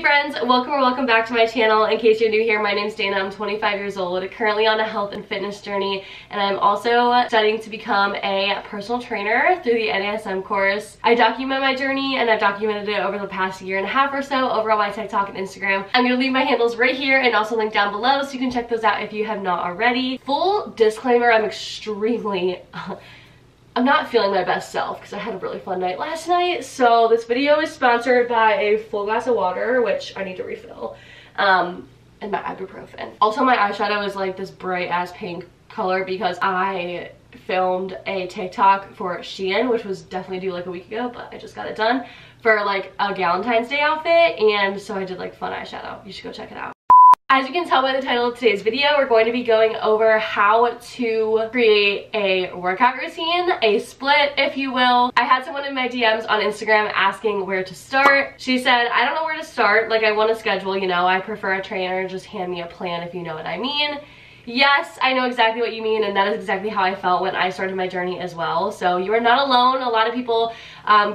friends, welcome back to my channel. In case you're new here, my name's Dana. I'm 25 years old, currently on a health and fitness journey, and I'm also studying to become a personal trainer through the NASM course. I document my journey, and I've documented it over the past year and a half or so over on my TikTok and Instagram. I'm gonna leave my handles right here and also link down below so you can check those out if you have not already. Full disclaimer, I'm not feeling my best self because I had a really fun night last night. So this video is sponsored by a full glass of water, which I need to refill, and my ibuprofen. Also, my eyeshadow is like this bright ass pink color because I filmed a TikTok for Shein, which was definitely due like a week ago, but I just got it done for like a Valentine's Day outfit, and so I did like fun eyeshadow. You should go check it out. As you can tell by the title of today's video, we're going to be going over how to create a workout routine, a split, if you will. I had someone in my DMs on Instagram asking where to start. She said, I don't know where to start. Like, I want to schedule, you know, I prefer a trainer, just hand me a plan if you know what I mean. Yes, I know exactly what you mean, and that is exactly how I felt when I started my journey as well. So you are not alone. A lot of people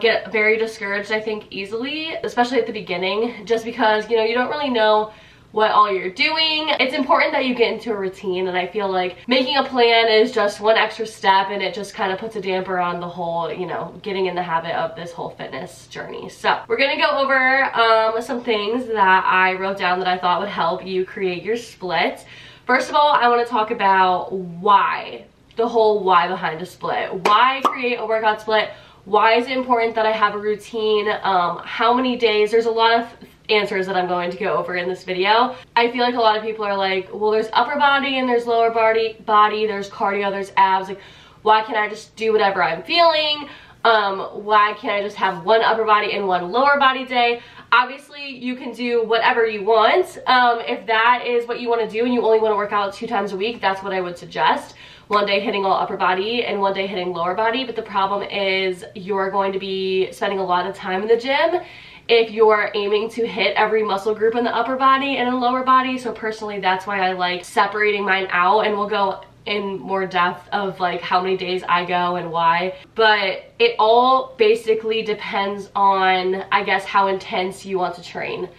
get very discouraged, I think, easily, especially at the beginning, just because, you know, you don't really know what all you're doing. It's important that you get into a routine, and I feel like making a plan is just one extra step, and it just kind of puts a damper on the whole, you know, getting in the habit of this whole fitness journey. So we're gonna go over some things that I wrote down that I thought would help you create your split. First of all, I want to talk about why, the whole why behind a split. Why create a workout split? Why is it important that I have a routine? How many days? There's a lot of answers that I'm going to go over in this video. I feel like a lot of people are like, well, there's upper body and there's lower body, there's cardio, there's abs. Like, why can't I just do whatever I'm feeling? Why can't I just have one upper body and one lower body day? Obviously, you can do whatever you want. If that is what you want to do and you only want to work out 2 times a week, that's what I would suggest. One day hitting all upper body and one day hitting lower body. But the problem is you're going to be spending a lot of time in the gym if you're aiming to hit every muscle group in the upper body and in the lower body. So personally, that's why I like separating mine out, and we'll go in more depth of like how many days I go and why. But it all basically depends on, I guess, how intense you want to train,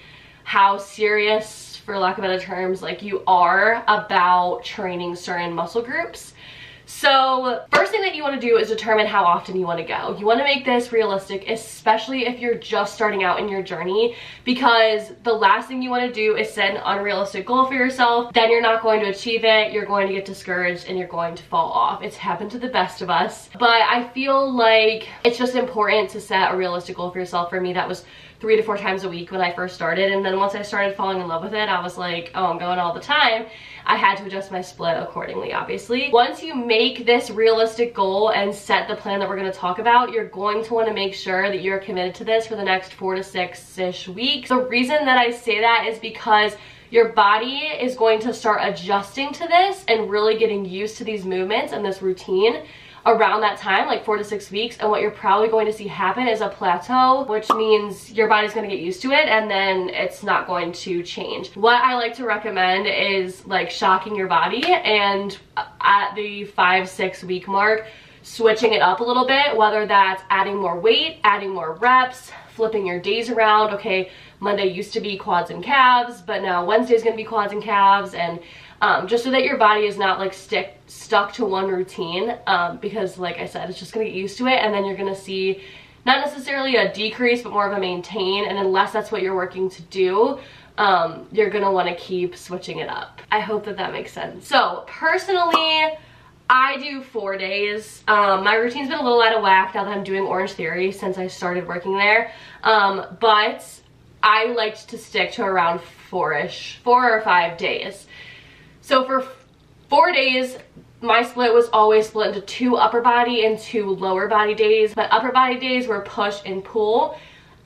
how serious, for lack of better terms, like you are about training certain muscle groups. So first thing that you want to do is determine how often you want to go. You want to make this realistic, especially if you're just starting out in your journey, because the last thing you want to do is set an unrealistic goal for yourself. Then you're not going to achieve it, you're going to get discouraged, and you're going to fall off. It's happened to the best of us. But I feel like it's just important to set a realistic goal for yourself. For me, that was 3 to 4 times a week when I first started, and then once I started falling in love with it, I was like, oh, I'm going all the time. I had to adjust my split accordingly, obviously. Once you make this realistic goal and set the plan that we're going to talk about, you're going to want to make sure that you're committed to this for the next 4 to 6-ish weeks. The reason that I say that is because your body is going to start adjusting to this and really getting used to these movements and this routine around that time, like 4 to 6 weeks. And what you're probably going to see happen is a plateau, which means your body's going to get used to it, and then it's not going to change. What I like to recommend is like shocking your body, and at the 5-6 week mark, switching it up a little bit, whether that's adding more weight, adding more reps, flipping your days around. Okay, Monday used to be quads and calves, but now Wednesday's going to be quads and calves, and just so that your body is not like stuck to one routine, because like I said, it's just gonna get used to it, and then you're gonna see not necessarily a decrease but more of a maintain, and unless that's what you're working to do, you're gonna want to keep switching it up. I hope that that makes sense. So personally, I do 4 days. My routine's been a little out of whack now that I'm doing Orange Theory since I started working there, but I liked to stick to around 4 or 5 days. So for 4 days, my split was always split into 2 upper body and 2 lower body days. But upper body days were push and pull,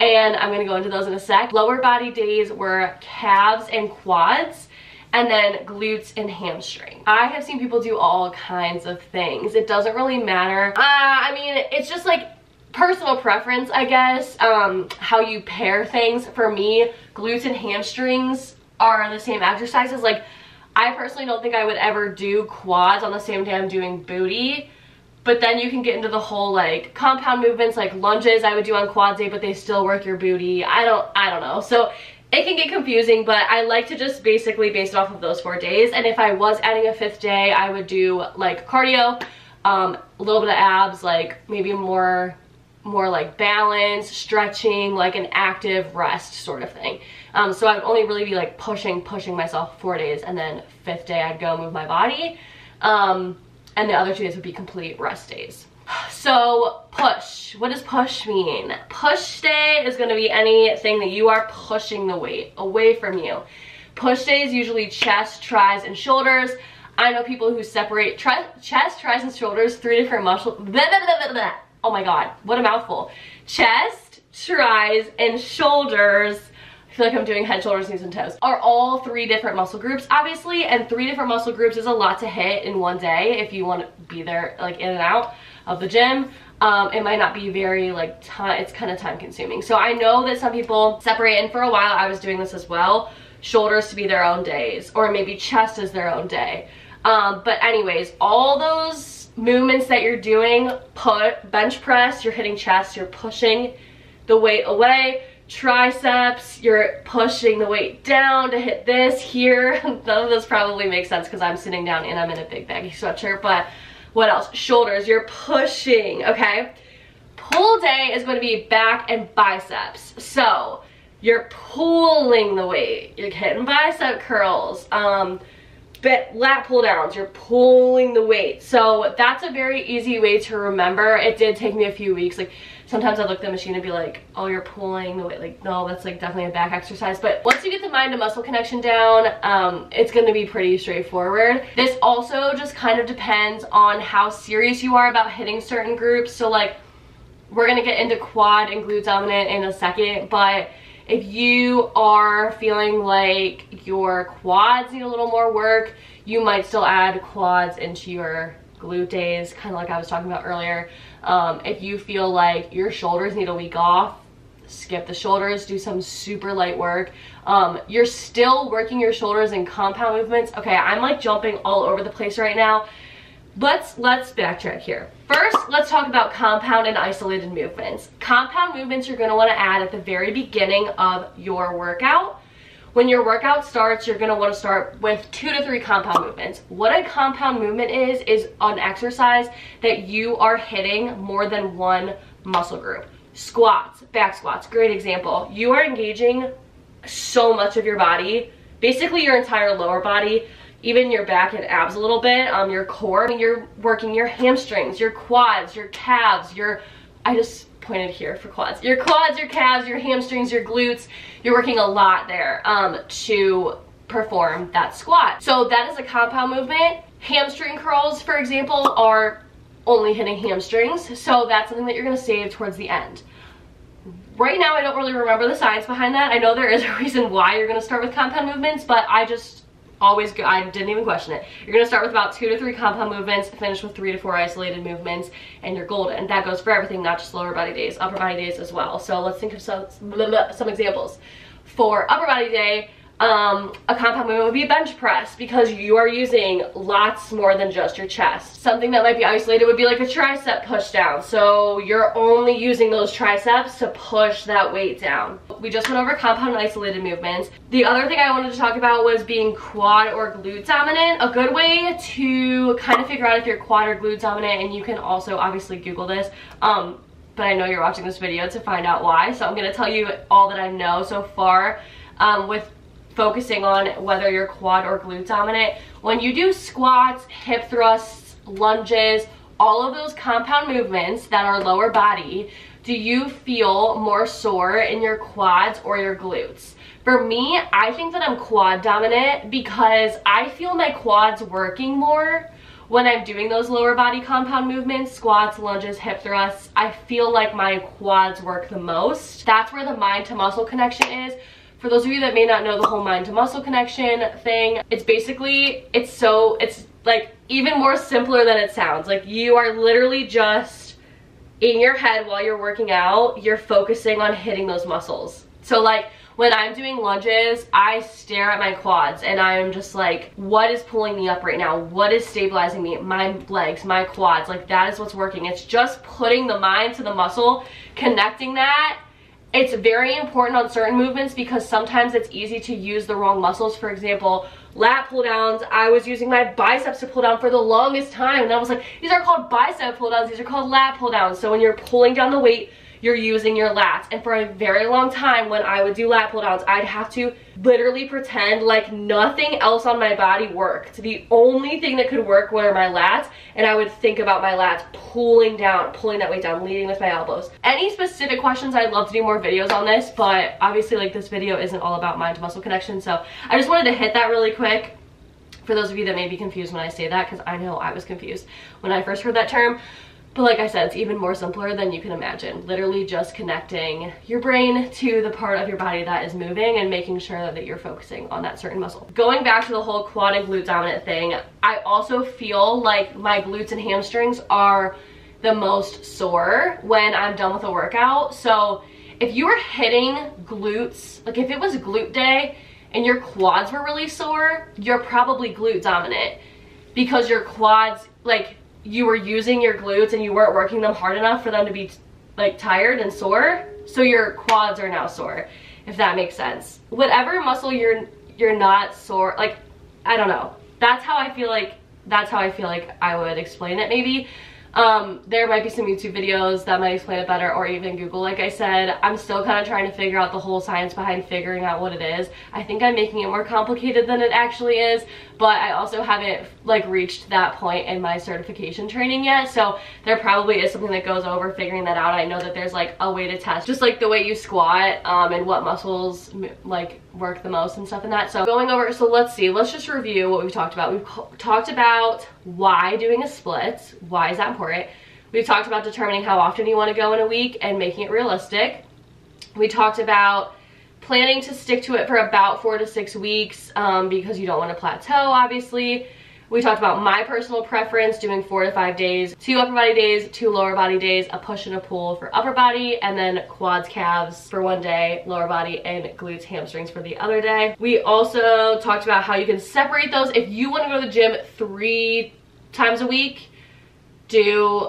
and I'm gonna go into those in a sec. Lower body days were calves and quads, and then glutes and hamstring. I have seen people do all kinds of things. It doesn't really matter. I mean, it's just like personal preference, I guess, how you pair things. For me, glutes and hamstrings are the same exercises. Like, I personally don't think I would ever do quads on the same day I'm doing booty, but then you can get into the whole like compound movements, like lunges I would do on quad day, but they still work your booty. I don't know. So it can get confusing, but I like to just basically base it off of those 4 days. And if I was adding a 5th day, I would do like cardio, a little bit of abs, like maybe more like balance, stretching, like an active rest sort of thing. So I would only really be like pushing myself 4 days, and then 5th day I'd go move my body. And the other 2 days would be complete rest days. So push, what does push mean? Push day is going to be anything that you are pushing the weight away from you. Push day is usually chest, tris, and shoulders. I know people who separate chest, tris, and shoulders, 3 different muscles. Oh my god, what a mouthful. Chest, tris, and shoulders, I feel like I'm doing head, shoulders, knees, and toes, are all 3 different muscle groups, obviously, and 3 different muscle groups is a lot to hit in one day if you want to be there, like, in and out of the gym. It might not be very, like, it's kind of time consuming. So I know that some people separate, and for a while I was doing this as well, shoulders to be their own days, or maybe chest is their own day. But anyways, all those movements that you're doing, bench press, you're hitting chest, you're pushing the weight away. Triceps, you're pushing the weight down to hit this here. None of those probably make sense because I'm sitting down and I'm in a big baggy sweatshirt, but what else? Shoulders, you're pushing, okay? Pull day is going to be back and biceps. So you're pulling the weight. You're hitting bicep curls. Lat pull downs, you're pulling the weight. So that's a very easy way to remember. It did take me a few weeks. Like, sometimes I look at the machine and be like, oh, you're pulling the weight. Like, no, that's like definitely a back exercise. But once you get the mind to muscle connection down, it's going to be pretty straightforward. This also just kind of depends on how serious you are about hitting certain groups. So like, we're going to get into quad and glute dominant in a second, but if you are feeling like your quads need a little more work, you might still add quads into your glute days, kind of like I was talking about earlier. If you feel like your shoulders need a week off, skip the shoulders, do some super light work. You're still working your shoulders in compound movements. Okay, I'm like jumping all over the place right now. Let's backtrack here. First, let's talk about compound and isolated movements. Compound movements you're going to want to add at the very beginning of your workout. When your workout starts, you're going to want to start with 2 to 3 compound movements. What a compound movement is an exercise that you are hitting more than one muscle group. Squats, back squats, great example. You are engaging so much of your body, basically your entire lower body, even your back and abs a little bit, your core. You're working your hamstrings, your quads, your calves, I just pointed here for quads. Your quads, your calves, your hamstrings, your glutes. You're working a lot there to perform that squat. So that is a compound movement. Hamstring curls, for example, are only hitting hamstrings. So that's something that you're gonna save towards the end. Right now, I don't really remember the science behind that. I know there is a reason why you're gonna start with compound movements, but I didn't even question it. You're gonna start with about 2 to 3 compound movements, finish with 3 to 4 isolated movements, and you're golden. That goes for everything, not just lower body days, upper body days as well. So let's think of some examples. For upper body day, a compound movement would be a bench press because you are using lots more than just your chest. Something that might be isolated would be like a tricep push down. So you're only using those triceps to push that weight down. We just went over compound and isolated movements. The other thing I wanted to talk about was being quad or glute dominant. A good way to kind of figure out if you're quad or glute dominant, and you can also obviously Google this, but I know you're watching this video to find out why. So I'm gonna tell you all that I know so far with focusing on whether you're quad or glute dominant. When you do squats, hip thrusts, lunges, all of those compound movements that are lower body, do you feel more sore in your quads or your glutes? For me, I think that I'm quad dominant because I feel my quads working more when I'm doing those lower body compound movements, squats, lunges, hip thrusts. I feel like my quads work the most. That's where the mind to muscle connection is. For those of you that may not know the whole mind to muscle connection thing, it's basically, it's like even more simpler than it sounds. Like, you are literally just in your head while you're working out, you're focusing on hitting those muscles. So like when I'm doing lunges, I stare at my quads and I'm just like, what is pulling me up right now? What is stabilizing me? My legs, my quads, like that is what's working. It's just putting the mind to the muscle, connecting that, It's very important on certain movements because sometimes it's easy to use the wrong muscles. For example, lat pull downs, I was using my biceps to pull down for the longest time, and I was like, these are called bicep pull downs, these are called lat pull downs. So when you're pulling down the weight, you're using your lats. And for a very long time when I would do lat pull downs, I'd have to literally pretend like nothing else on my body worked. The only thing that could work were my lats, and I would think about my lats pulling that weight down, leading with my elbows. Any specific questions, I'd love to do more videos on this, but obviously like this video isn't all about mind to muscle connection, so I just wanted to hit that really quick for those of you that may be confused when I say that, because I know I was confused when I first heard that term. But like I said, it's even more simpler than you can imagine. Literally just connecting your brain to the part of your body that is moving and making sure that you're focusing on that certain muscle. Going back to the whole quad and glute dominant thing, I also feel like my glutes and hamstrings are the most sore when I'm done with a workout. So if you were hitting glutes, like if it was glute day and your quads were really sore, you're probably glute dominant because your quads, like, you were using your glutes and you weren't working them hard enough for them to be like tired and sore, so your quads are now sore, if that makes sense. Whatever muscle you're not sore, like, I don't know, that's how I feel like I would explain it. Maybe there might be some YouTube videos that might explain it better, or even Google. Like I said, I'm still kind of trying to figure out the whole science behind figuring out what it is. I think I'm making it more complicated than it actually is, but I also haven't like reached that point in my certification training yet, so there probably is something that goes over figuring that out. I know that there's like a way to test just like the way you squat and what muscles like work the most and stuff and that. So going over, so let's just review what we've talked about. We've talked about why doing a split, why is that important. We've talked about determining how often you want to go in a week and making it realistic. We talked about planning to stick to it for about 4 to 6 weeks because you don't want to plateau, obviously. We talked about my personal preference, doing 4 to 5 days, 2 upper body days, 2 lower body days, a push and a pull for upper body, and then quads, calves for 1 day, lower body, and glutes, hamstrings for the other day. We also talked about how you can separate those. If you want to go to the gym 3 times a week, do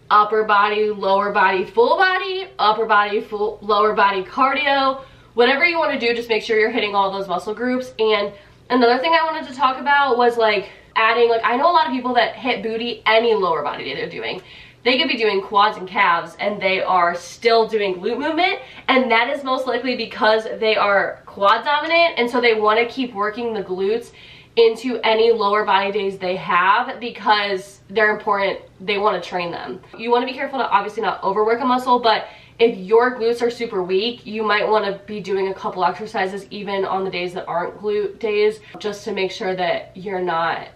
upper body, lower body, full body, upper body, full, lower body cardio. Whatever you want to do, just make sure you're hitting all those muscle groups. And another thing I wanted to talk about was like adding, like I know a lot of people that hit booty any lower body day they're doing. They could be doing quads and calves and they are still doing glute movement, and that is most likely because they are quad dominant, and so they want to keep working the glutes into any lower body days they have because they're important. They want to train them. You want to be careful to obviously not overwork a muscle, but if your glutes are super weak, you might want to be doing a couple exercises even on the days that aren't glute days, just to make sure that you're not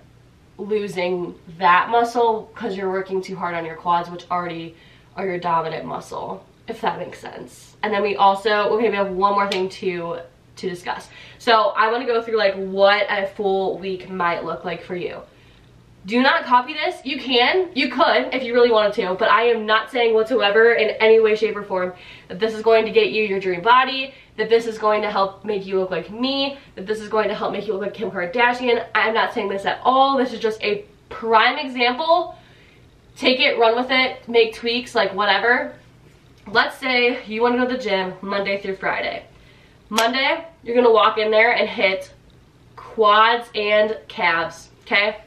losing that muscle because you're working too hard on your quads, which already are your dominant muscle, if that makes sense. And then we also, okay, we have one more thing to discuss. So I want to go through like what a full week might look like for you. Do not copy this. You could if you really wanted to, but I am not saying whatsoever in any way, shape, or form that this is going to get you your dream body, that this is going to help make you look like me, that this is going to help make you look like Kim Kardashian. I'm not saying this at all. This is just a prime example. Take it, run with it, make tweaks, like whatever. Let's say you want to go to the gym Monday through Friday. Monday, you're going to walk in there and hit quads and calves, okay?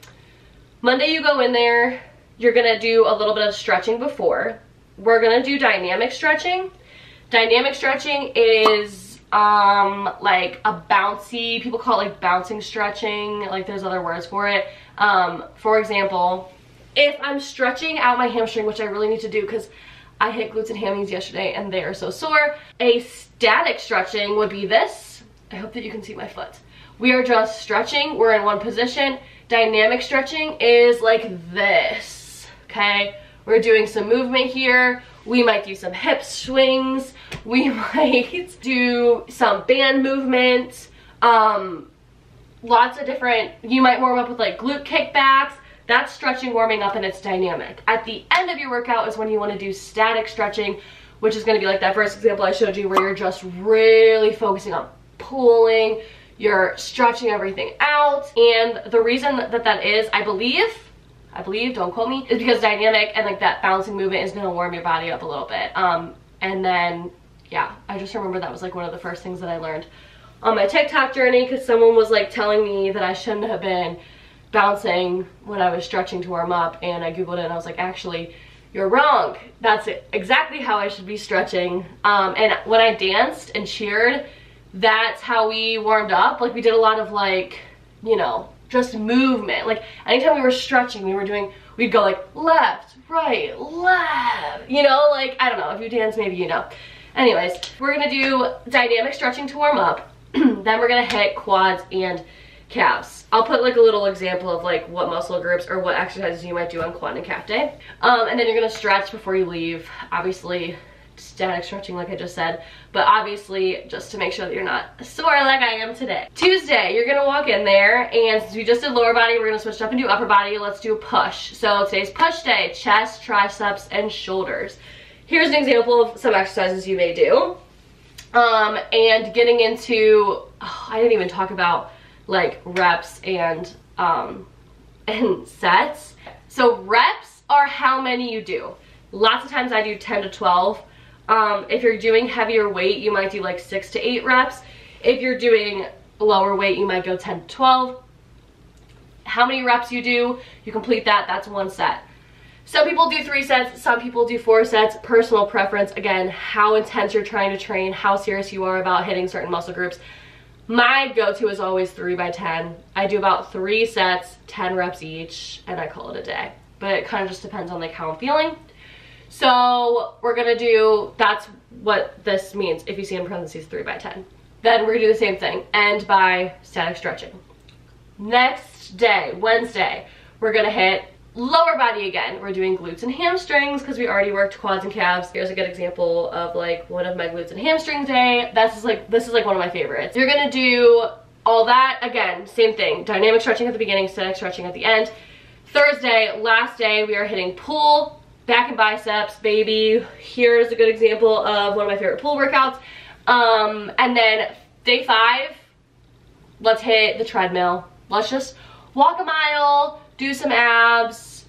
Monday you go in there, you're gonna do a little bit of stretching before. We're gonna do dynamic stretching. Dynamic stretching is like a bouncy, people call it like bouncing stretching, like there's other words for it. For example, if I'm stretching out my hamstring, which I really need to do because I hit glutes and hammies yesterday and they are so sore, a static stretching would be this. I hope that you can see my foot. We are just stretching, we're in one position. Dynamic stretching is like this, okay? We're doing some movement here. We might do some hip swings. We might do some band movement. Lots of different, you might warm up with like glute kickbacks. That's stretching, warming up, and it's dynamic. At the end of your workout is when you want to do static stretching, which is going to be like that first example I showed you where you're just really focusing on pulling, you're stretching everything out. And the reason that is, I believe, don't quote me, is because dynamic and like that bouncing movement is going to warm your body up a little bit. And then yeah, I just remember that was like one of the first things that I learned on my TikTok journey, because someone was like telling me that I shouldn't have been bouncing when I was stretching to warm up, and I googled it and I was like, actually, you're wrong. That's exactly how I should be stretching. And when I danced and cheered, that's how we warmed up. Like we did a lot of like, you know, just movement. Like anytime we were stretching, we'd go like left, right, left, you know, like, I don't know, if you dance, maybe you know. Anyways, we're gonna do dynamic stretching to warm up. Then we're gonna hit quads and calves. I'll put like a little example of like what muscle groups or what exercises you might do on quad and calf day. And then you're gonna stretch before you leave. Obviously, static stretching like I just said, but obviously just to make sure that you're not sore like I am today. Tuesday, you're gonna walk in there, and since we just did lower body, we're gonna switch up and do upper body. Let's do a push. So today's push day: chest, triceps, and shoulders. Here's an example of some exercises you may do. And getting into, I didn't even talk about like reps and sets. So reps are how many you do. Lots of times I do 10 to 12. If you're doing heavier weight, you might do like 6 to 8 reps. If you're doing lower weight, you might go 10 to 12. How many reps you do, you complete that, that's one set. Some people do 3 sets, some people do 4 sets, personal preference. Again, how intense you're trying to train, how serious you are about hitting certain muscle groups. My go-to is always 3 by 10. I do about 3 sets, 10 reps each, and I call it a day. But it kind of just depends on like how I'm feeling. So we're gonna do, that's what this means if you see in parentheses 3 by 10. Then we're gonna do the same thing, end by static stretching. Next day, Wednesday, we're gonna hit lower body again. We're doing glutes and hamstrings because we already worked quads and calves. Here's a good example of like one of my glutes and hamstrings day. This is like one of my favorites. You're gonna do all that again, same thing. Dynamic stretching at the beginning, static stretching at the end. Thursday, last day, we are hitting pull, back and biceps, baby. Here's a good example of one of my favorite pull workouts. And then day 5, let's hit the treadmill. Let's just walk a mile, do some abs,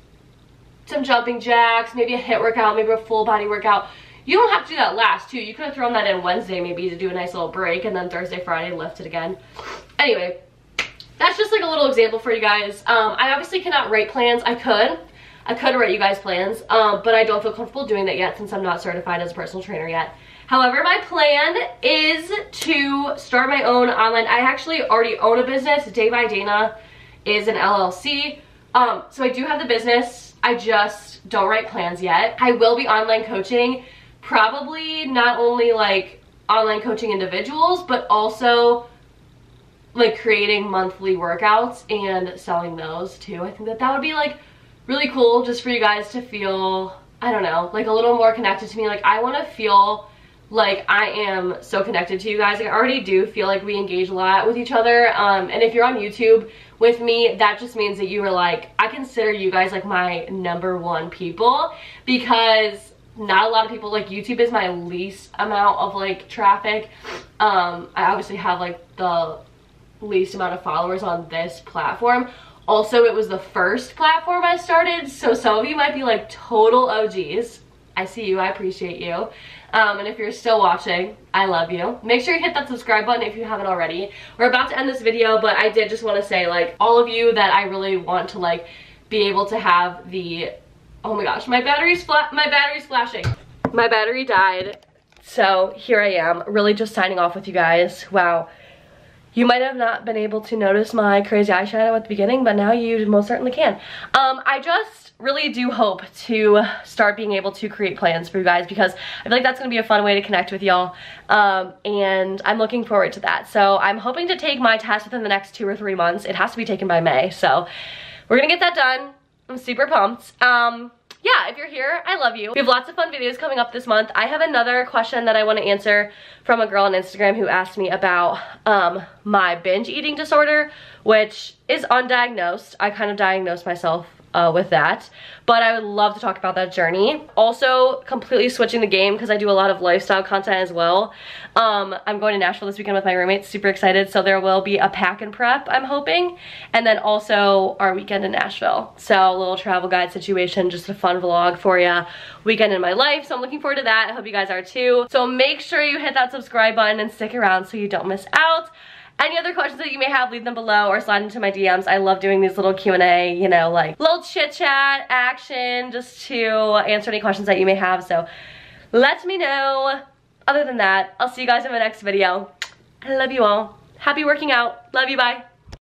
some jumping jacks, maybe a HIIT workout, maybe a full body workout. You don't have to do that last too. You could have thrown that in Wednesday maybe to do a nice little break, and then Thursday, Friday, lift it again. Anyway, that's just like a little example for you guys. I obviously cannot rate plans. I could rate you guys plans, but I don't feel comfortable doing that yet since I'm not certified as a personal trainer yet. However, my plan is to start my own online. I actually already own a business. Day by Dana is an LLC. So I do have the business. I just don't write plans yet. I will be online coaching, probably not only like online coaching individuals, but also like creating monthly workouts and selling those too. I think that would be like really cool just for you guys to feel, I don't know, like a little more connected to me. Like I want to feel like I am so connected to you guys. I already do feel like we engage a lot with each other. And if you're on YouTube with me, that just means that you are like, I consider you guys like my #1 people, because not a lot of people, like YouTube is my least amount of like traffic. I obviously have like the least amount of followers on this platform. Also, it was the first platform I started, so some of you might be like total OGs. I see you, I appreciate you. And if you're still watching, I love you. Make sure you hit that subscribe button if you haven't already. We're about to end this video, but I did just want to say, like, all of you that I really want to like be able to have the, oh my gosh, my battery's flashing. My battery died, so here I am, really just signing off with you guys. Wow. You might have not been able to notice my crazy eyeshadow at the beginning, but now you most certainly can. I just really do hope to start being able to create plans for you guys, because I feel like that's going to be a fun way to connect with y'all, and I'm looking forward to that. So I'm hoping to take my test within the next 2 or 3 months. It has to be taken by May, so we're gonna get that done. I'm super pumped. Yeah, if you're here, I love you. We have lots of fun videos coming up this month. I have another question that I want to answer from a girl on Instagram who asked me about my binge eating disorder, which is undiagnosed. I kind of diagnosed myself with that. But I would love to talk about that journey. Also, completely switching the game because I do a lot of lifestyle content as well. I'm going to Nashville this weekend with my roommates, super excited. So there will be a pack and prep, I'm hoping. And then also our weekend in Nashville. So a little travel guide situation, just a fun vlog for you. Weekend in my life. So I'm looking forward to that. I hope you guys are too. So make sure you hit that subscribe button and stick around so you don't miss out. Any other questions that you may have, leave them below or slide into my DMs. I love doing these little Q&A, you know, like little chit chat action just to answer any questions that you may have. So let me know. Other than that, I'll see you guys in my next video. I love you all. Happy working out. Love you. Bye.